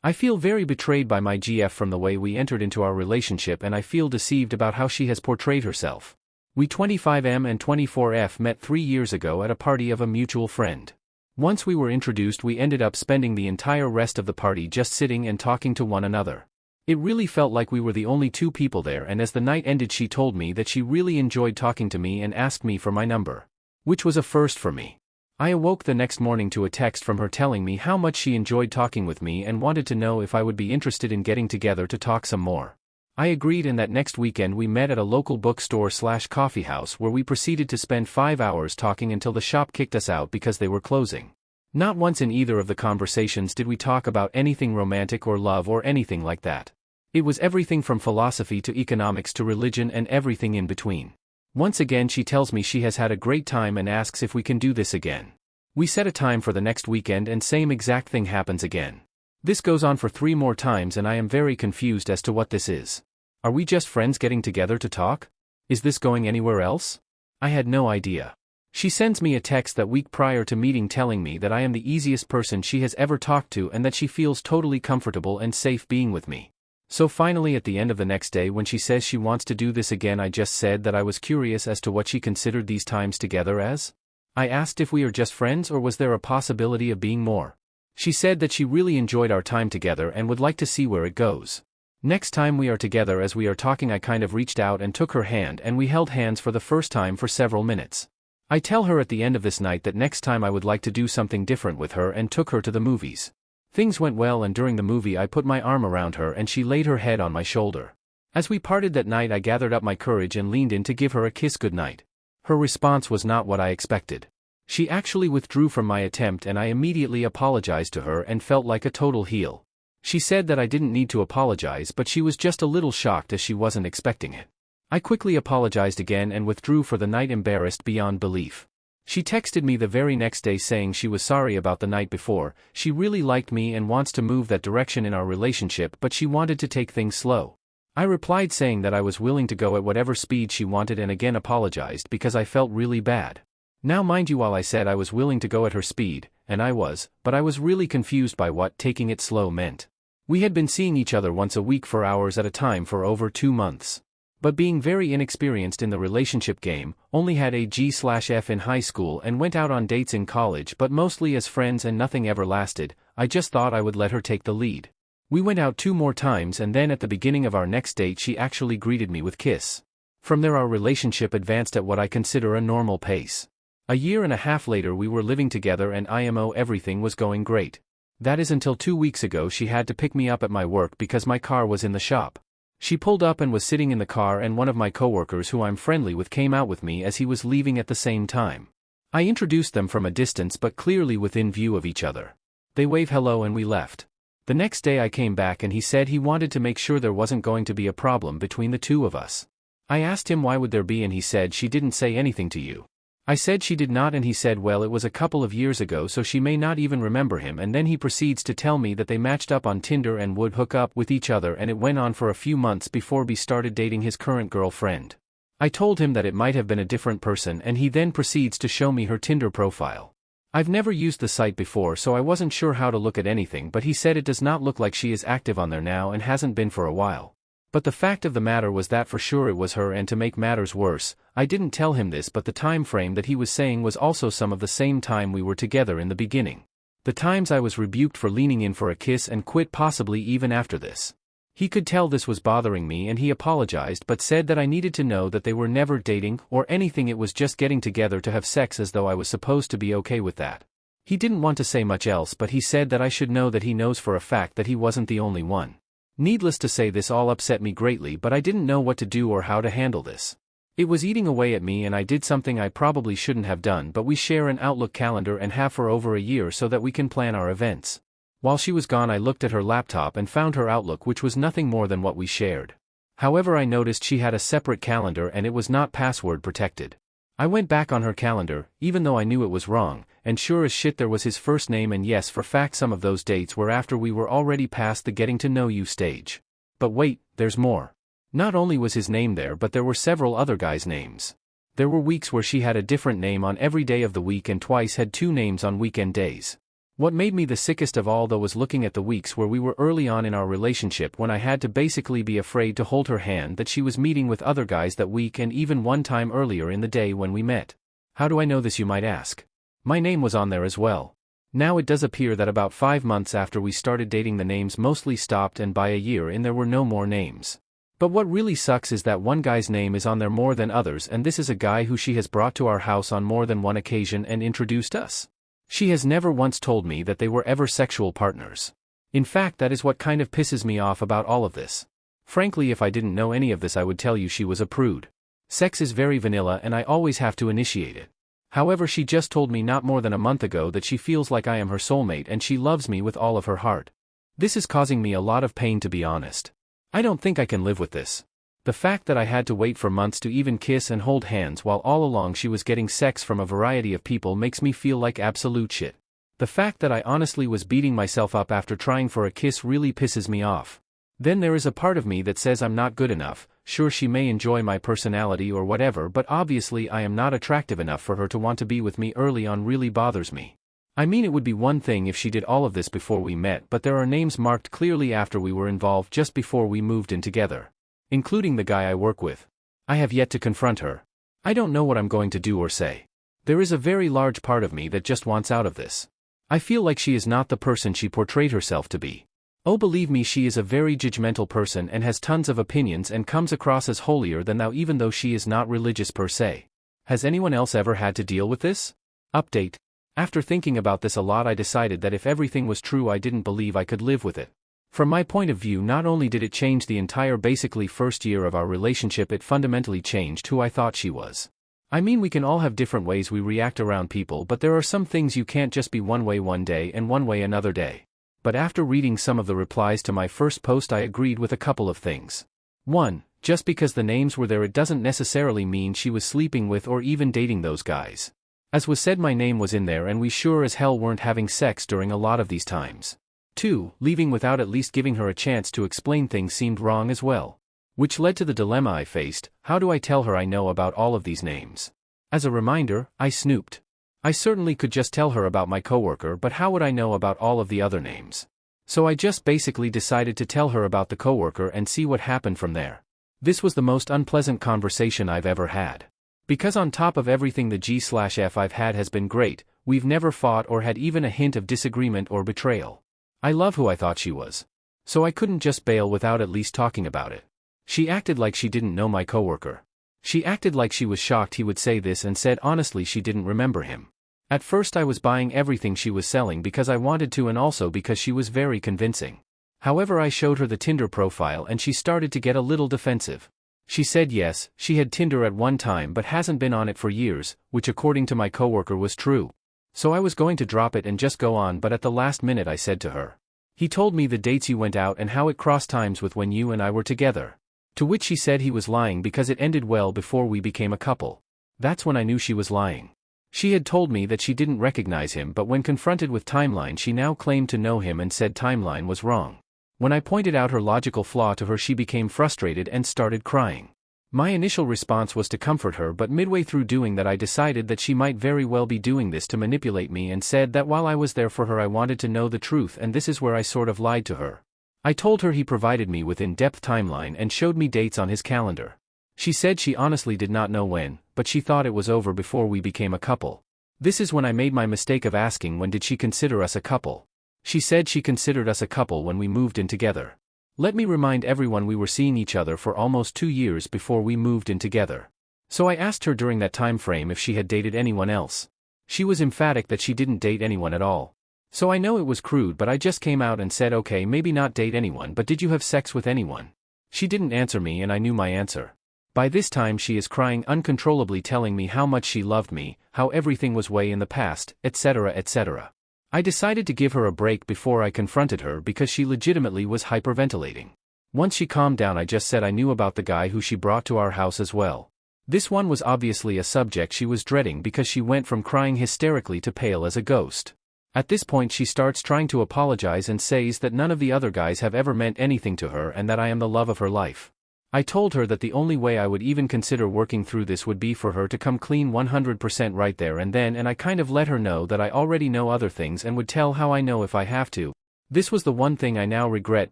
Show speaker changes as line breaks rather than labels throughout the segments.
I feel very betrayed by my GF from the way we entered into our relationship, and I feel deceived about how she has portrayed herself. We 25M and 24F met 3 years ago at a party of a mutual friend. Once we were introduced, we ended up spending the entire rest of the party just sitting and talking to one another. It really felt like we were the only two people there, and as the night ended she told me that she really enjoyed talking to me and asked me for my number. Which was a first for me. I awoke the next morning to a text from her telling me how much she enjoyed talking with me and wanted to know if I would be interested in getting together to talk some more. I agreed, and that next weekend we met at a local bookstore/coffee house where we proceeded to spend 5 hours talking until the shop kicked us out because they were closing. Not once in either of the conversations did we talk about anything romantic or love or anything like that. It was everything from philosophy to economics to religion and everything in between. Once again she tells me she has had a great time and asks if we can do this again. We set a time for the next weekend and same exact thing happens again. This goes on for 3 more times and I am very confused as to what this is. Are we just friends getting together to talk? Is this going anywhere else? I had no idea. She sends me a text that week prior to meeting telling me that I am the easiest person she has ever talked to and that she feels totally comfortable and safe being with me. So finally at the end of the next day when she says she wants to do this again, I just said that I was curious as to what she considered these times together as. I asked if we are just friends or was there a possibility of being more. She said that she really enjoyed our time together and would like to see where it goes. Next time we are together, as we are talking, I kind of reached out and took her hand and we held hands for the first time for several minutes. I tell her at the end of this night that next time I would like to do something different with her and took her to the movies. Things went well and during the movie I put my arm around her and she laid her head on my shoulder. As we parted that night I gathered up my courage and leaned in to give her a kiss goodnight. Her response was not what I expected. She actually withdrew from my attempt and I immediately apologized to her and felt like a total heel. She said that I didn't need to apologize, but she was just a little shocked as she wasn't expecting it. I quickly apologized again and withdrew for the night, embarrassed beyond belief. She texted me the very next day saying she was sorry about the night before, she really liked me and wants to move that direction in our relationship, but she wanted to take things slow. I replied saying that I was willing to go at whatever speed she wanted and again apologized because I felt really bad. Now mind you, while I said I was willing to go at her speed, and I was, but I was really confused by what taking it slow meant. We had been seeing each other once a week for hours at a time for over 2 months. But being very inexperienced in the relationship game, only had a G/F in high school and went out on dates in college but mostly as friends and nothing ever lasted, I just thought I would let her take the lead. We went out 2 more times and then at the beginning of our next date she actually greeted me with kiss. From there our relationship advanced at what I consider a normal pace. A year and a half later we were living together and IMO everything was going great. That is until 2 weeks ago she had to pick me up at my work because my car was in the shop. She pulled up and was sitting in the car and one of my coworkers who I'm friendly with came out with me as he was leaving at the same time. I introduced them from a distance but clearly within view of each other. They waved hello and we left. The next day I came back and he said he wanted to make sure there wasn't going to be a problem between the two of us. I asked him why would there be and he said she didn't say anything to you. I said she did not and he said well it was a couple of years ago so she may not even remember him, and then he proceeds to tell me that they matched up on Tinder and would hook up with each other, and it went on for a few months before B started dating his current girlfriend. I told him that it might have been a different person and he then proceeds to show me her Tinder profile. I've never used the site before so I wasn't sure how to look at anything, but he said it does not look like she is active on there now and hasn't been for a while. But the fact of the matter was that for sure it was her, and to make matters worse, I didn't tell him this, but the time frame that he was saying was also some of the same time we were together in the beginning. The times I was rebuked for leaning in for a kiss and quit possibly even after this. He could tell this was bothering me and he apologized but said that I needed to know that they were never dating or anything, it was just getting together to have sex, as though I was supposed to be okay with that. He didn't want to say much else, but he said that I should know that he knows for a fact that he wasn't the only one. Needless to say, this all upset me greatly, but I didn't know what to do or how to handle this. It was eating away at me and I did something I probably shouldn't have done, but we share an Outlook calendar and have for over a year so that we can plan our events. While she was gone I looked at her laptop and found her Outlook, which was nothing more than what we shared. However, I noticed she had a separate calendar and it was not password protected. I went back on her calendar, even though I knew it was wrong, and sure as shit there was his first name, and yes, for fact some of those dates were after we were already past the getting to know you stage. But wait, there's more. Not only was his name there, but there were several other guys' names. There were weeks where she had a different name on every day of the week and twice had 2 names on weekend days. What made me the sickest of all though was looking at the weeks where we were early on in our relationship when I had to basically be afraid to hold her hand that she was meeting with other guys that week and even one time earlier in the day when we met. How do I know this, you might ask? My name was on there as well. Now it does appear that about 5 months after we started dating the names mostly stopped and by a year in there were no more names. But what really sucks is that one guy's name is on there more than others, and this is a guy who she has brought to our house on more than one occasion and introduced us. She has never once told me that they were ever sexual partners. In fact, that is what kind of pisses me off about all of this. Frankly, if I didn't know any of this, I would tell you she was a prude. Sex is very vanilla and I always have to initiate it. However, she just told me not more than a month ago that she feels like I am her soulmate and she loves me with all of her heart. This is causing me a lot of pain, to be honest. I don't think I can live with this. The fact that I had to wait for months to even kiss and hold hands while all along she was getting sex from a variety of people makes me feel like absolute shit. The fact that I honestly was beating myself up after trying for a kiss really pisses me off. Then there is a part of me that says I'm not good enough. Sure, she may enjoy my personality or whatever, but obviously I am not attractive enough for her to want to be with me early on. Really bothers me. I mean, it would be one thing if she did all of this before we met, but there are names marked clearly after we were involved just before we moved in together. Including the guy I work with. I have yet to confront her. I don't know what I'm going to do or say. There is a very large part of me that just wants out of this. I feel like she is not the person she portrayed herself to be. Oh, believe me, she is a very judgmental person and has tons of opinions and comes across as holier than thou even though she is not religious per se. Has anyone else ever had to deal with this? Update. After thinking about this a lot, I decided that if everything was true, I didn't believe I could live with it. From my point of view, not only did it change the entire basically first year of our relationship, it fundamentally changed who I thought she was. I mean, we can all have different ways we react around people, but there are some things you can't just be one way one day and one way another day. But after reading some of the replies to my first post, I agreed with a couple of things. 1. Just because the names were there, it doesn't necessarily mean she was sleeping with or even dating those guys. As was said, my name was in there and we sure as hell weren't having sex during a lot of these times. 2. Leaving without at least giving her a chance to explain things seemed wrong as well. Which led to the dilemma I faced: how do I tell her I know about all of these names? As a reminder, I snooped. I certainly could just tell her about my coworker, but how would I know about all of the other names? So I just basically decided to tell her about the coworker and see what happened from there. This was the most unpleasant conversation I've ever had. Because on top of everything the G/F I've had has been great, we've never fought or had even a hint of disagreement or betrayal. I love who I thought she was. So I couldn't just bail without at least talking about it. She acted like she didn't know my coworker. She acted like she was shocked he would say this and said honestly she didn't remember him. At first I was buying everything she was selling because I wanted to and also because she was very convincing. However, I showed her the Tinder profile and she started to get a little defensive. She said yes, she had Tinder at one time but hasn't been on it for years, which according to my coworker was true. So I was going to drop it and just go on, but at the last minute I said to her, "He told me the dates you went out and how it crossed times with when you and I were together." To which she said he was lying because it ended well before we became a couple. That's when I knew she was lying. She had told me that she didn't recognize him, but when confronted with Timeline she now claimed to know him and said Timeline was wrong. When I pointed out her logical flaw to her, she became frustrated and started crying. My initial response was to comfort her, but midway through doing that I decided that she might very well be doing this to manipulate me and said that while I was there for her I wanted to know the truth, and this is where I sort of lied to her. I told her he provided me with in-depth timeline and showed me dates on his calendar. She said she honestly did not know when, but she thought it was over before we became a couple. This is when I made my mistake of asking when did she consider us a couple. She said she considered us a couple when we moved in together. Let me remind everyone we were seeing each other for almost 2 years before we moved in together. So I asked her during that time frame if she had dated anyone else. She was emphatic that she didn't date anyone at all. So I know it was crude, but I just came out and said okay, maybe not date anyone, but did you have sex with anyone? She didn't answer me and I knew my answer. By this time she is crying uncontrollably, telling me how much she loved me, how everything was way in the past, etc., etc. I decided to give her a break before I confronted her because she legitimately was hyperventilating. Once she calmed down I just said I knew about the guy who she brought to our house as well. This one was obviously a subject she was dreading because she went from crying hysterically to pale as a ghost. At this point she starts trying to apologize and says that none of the other guys have ever meant anything to her and that I am the love of her life. I told her that the only way I would even consider working through this would be for her to come clean 100% right there and then, and I kind of let her know that I already know other things and would tell how I know if I have to. This was the one thing I now regret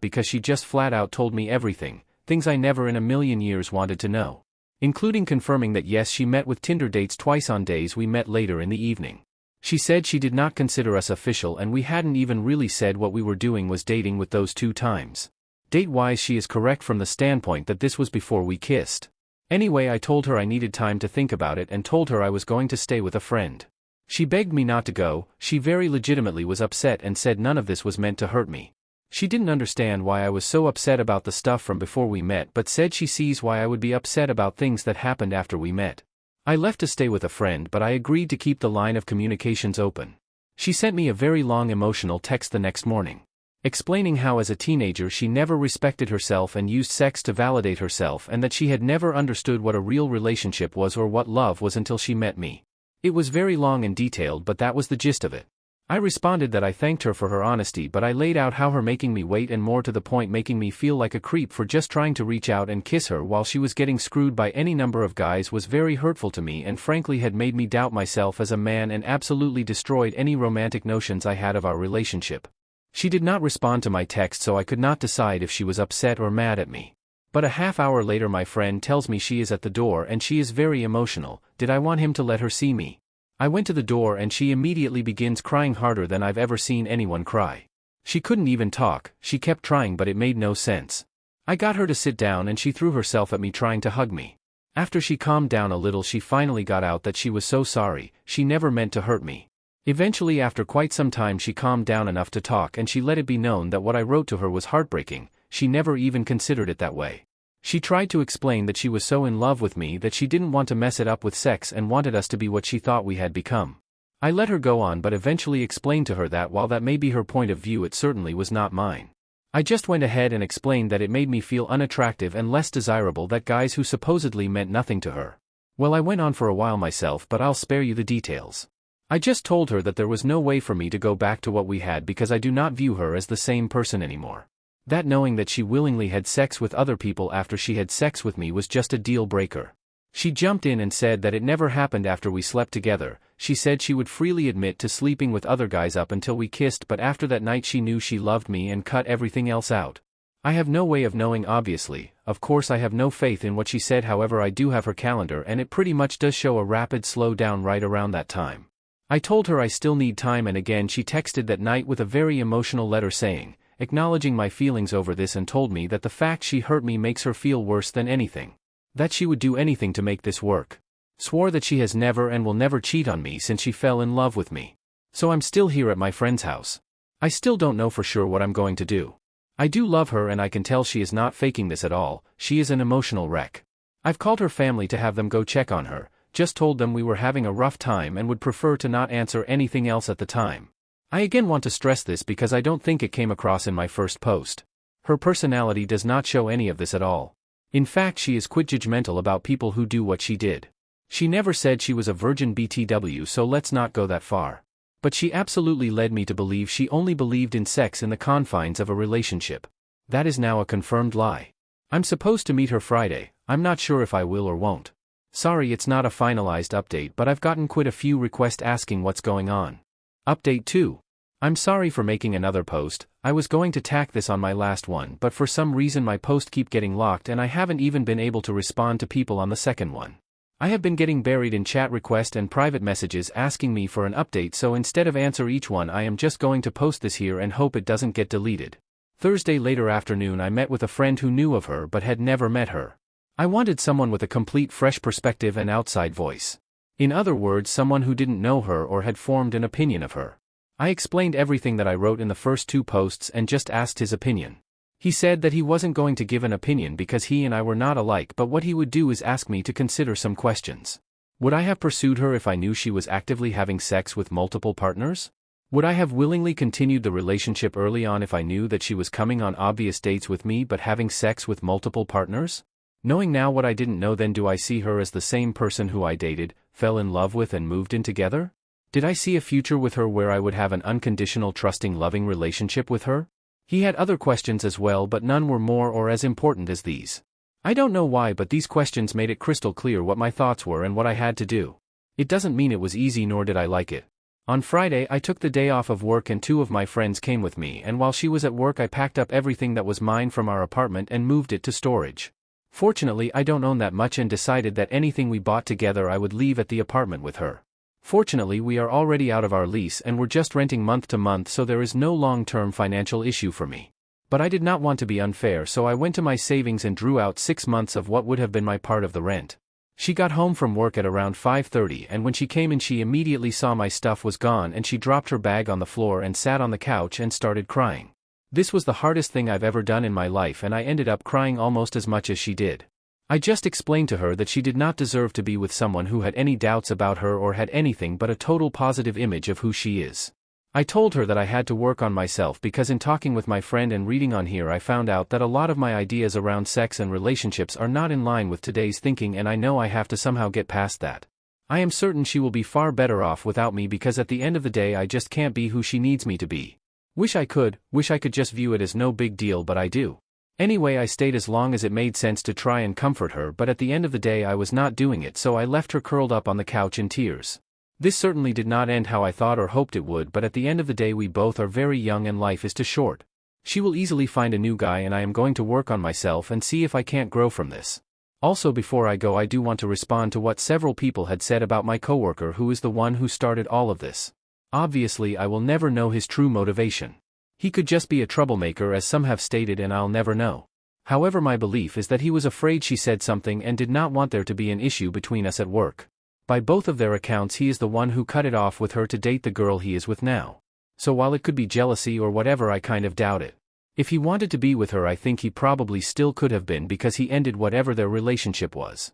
because she just flat out told me everything, things I never in a million years wanted to know. Including confirming that yes, she met with Tinder dates twice on days we met later in the evening. She said she did not consider us official and we hadn't even really said what we were doing was dating with those 2 times. Date-wise she is correct from the standpoint that this was before we kissed. Anyway, I told her I needed time to think about it and told her I was going to stay with a friend. She begged me not to go, she very legitimately was upset and said none of this was meant to hurt me. She didn't understand why I was so upset about the stuff from before we met but said she sees why I would be upset about things that happened after we met. I left to stay with a friend but I agreed to keep the line of communications open. She sent me a very long emotional text the next morning, explaining how as a teenager she never respected herself and used sex to validate herself and that she had never understood what a real relationship was or what love was until she met me. It was very long and detailed but that was the gist of it. I responded that I thanked her for her honesty but I laid out how her making me wait and more to the point making me feel like a creep for just trying to reach out and kiss her while she was getting screwed by any number of guys was very hurtful to me and frankly had made me doubt myself as a man and absolutely destroyed any romantic notions I had of our relationship. She did not respond to my text so I could not decide if she was upset or mad at me. But a half hour later my friend tells me she is at the door and she is very emotional. Did I want him to let her see me? I went to the door and she immediately begins crying harder than I've ever seen anyone cry. She couldn't even talk, she kept trying but it made no sense. I got her to sit down and she threw herself at me trying to hug me. After she calmed down a little she finally got out that she was so sorry, she never meant to hurt me. Eventually after quite some time she calmed down enough to talk and she let it be known that what I wrote to her was heartbreaking, she never even considered it that way. She tried to explain that she was so in love with me that she didn't want to mess it up with sex and wanted us to be what she thought we had become. I let her go on but eventually explained to her that while that may be her point of view it certainly was not mine. I just went ahead and explained that it made me feel unattractive and less desirable that guys who supposedly meant nothing to her. Well, I went on for a while myself but I'll spare you the details. I just told her that there was no way for me to go back to what we had because I do not view her as the same person anymore. That knowing that she willingly had sex with other people after she had sex with me was just a deal breaker. She jumped in and said that it never happened after we slept together. She said she would freely admit to sleeping with other guys up until we kissed but after that night she knew she loved me and cut everything else out. I have no way of knowing obviously, of course I have no faith in what she said however I do have her calendar and it pretty much does show a rapid slowdown right around that time. I told her I still need time and again she texted that night with a very emotional letter saying, acknowledging my feelings over this and told me that the fact she hurt me makes her feel worse than anything. That she would do anything to make this work. Swore that she has never and will never cheat on me since she fell in love with me. So I'm still here at my friend's house. I still don't know for sure what I'm going to do. I do love her and I can tell she is not faking this at all, she is an emotional wreck. I've called her family to have them go check on her, just told them we were having a rough time and would prefer to not answer anything else at the time. I again want to stress this because I don't think it came across in my first post. Her personality does not show any of this at all. In fact she is quite judgmental about people who do what she did. She never said she was a virgin BTW so let's not go that far. But she absolutely led me to believe she only believed in sex in the confines of a relationship. That is now a confirmed lie. I'm supposed to meet her Friday, I'm not sure if I will or won't. Sorry it's not a finalized update but I've gotten quite a few requests asking what's going on. Update 2. I'm sorry for making another post, I was going to tack this on my last one but for some reason my post keep getting locked and I haven't even been able to respond to people on the second one. I have been getting buried in chat requests and private messages asking me for an update so instead of answer each one I am just going to post this here and hope it doesn't get deleted. Thursday later afternoon I met with a friend who knew of her but had never met her. I wanted someone with a complete fresh perspective and outside voice. In other words someone who didn't know her or had formed an opinion of her. I explained everything that I wrote in the first 2 posts and just asked his opinion. He said that he wasn't going to give an opinion because he and I were not alike but what he would do is ask me to consider some questions. Would I have pursued her if I knew she was actively having sex with multiple partners? Would I have willingly continued the relationship early on if I knew that she was coming on obvious dates with me but having sex with multiple partners? Knowing now what I didn't know then, do I see her as the same person who I dated, fell in love with and moved in together? Did I see a future with her where I would have an unconditional trusting loving relationship with her? He had other questions as well but none were more or as important as these. I don't know why, but these questions made it crystal clear what my thoughts were and what I had to do. It doesn't mean it was easy, nor did I like it. On Friday, I took the day off of work and 2 of my friends came with me, and while she was at work I packed up everything that was mine from our apartment and moved it to storage. Fortunately, I don't own that much and decided that anything we bought together I would leave at the apartment with her. Fortunately, we are already out of our lease and we're just renting month to month, so there is no long-term financial issue for me. But I did not want to be unfair, so I went to my savings and drew out 6 months of what would have been my part of the rent. She got home from work at around 5:30, and when she came in she immediately saw my stuff was gone and she dropped her bag on the floor and sat on the couch and started crying. This was the hardest thing I've ever done in my life, and I ended up crying almost as much as she did. I just explained to her that she did not deserve to be with someone who had any doubts about her or had anything but a total positive image of who she is. I told her that I had to work on myself because in talking with my friend and reading on here I found out that a lot of my ideas around sex and relationships are not in line with today's thinking, and I know I have to somehow get past that. I am certain she will be far better off without me because at the end of the day I just can't be who she needs me to be. Wish I could just view it as no big deal, but I do. Anyway, I stayed as long as it made sense to try and comfort her, but at the end of the day I was not doing it, so I left her curled up on the couch in tears. This certainly did not end how I thought or hoped it would, but at the end of the day we both are very young and life is too short. She will easily find a new guy and I am going to work on myself and see if I can't grow from this. Also, before I go, I do want to respond to what several people had said about my coworker, who is the one who started all of this. Obviously I will never know his true motivation. He could just be a troublemaker, as some have stated, and I'll never know. However, my belief is that he was afraid she said something and did not want there to be an issue between us at work. By both of their accounts he is the one who cut it off with her to date the girl he is with now. So while it could be jealousy or whatever, I kind of doubt it. If he wanted to be with her, I think he probably still could have been, because he ended whatever their relationship was.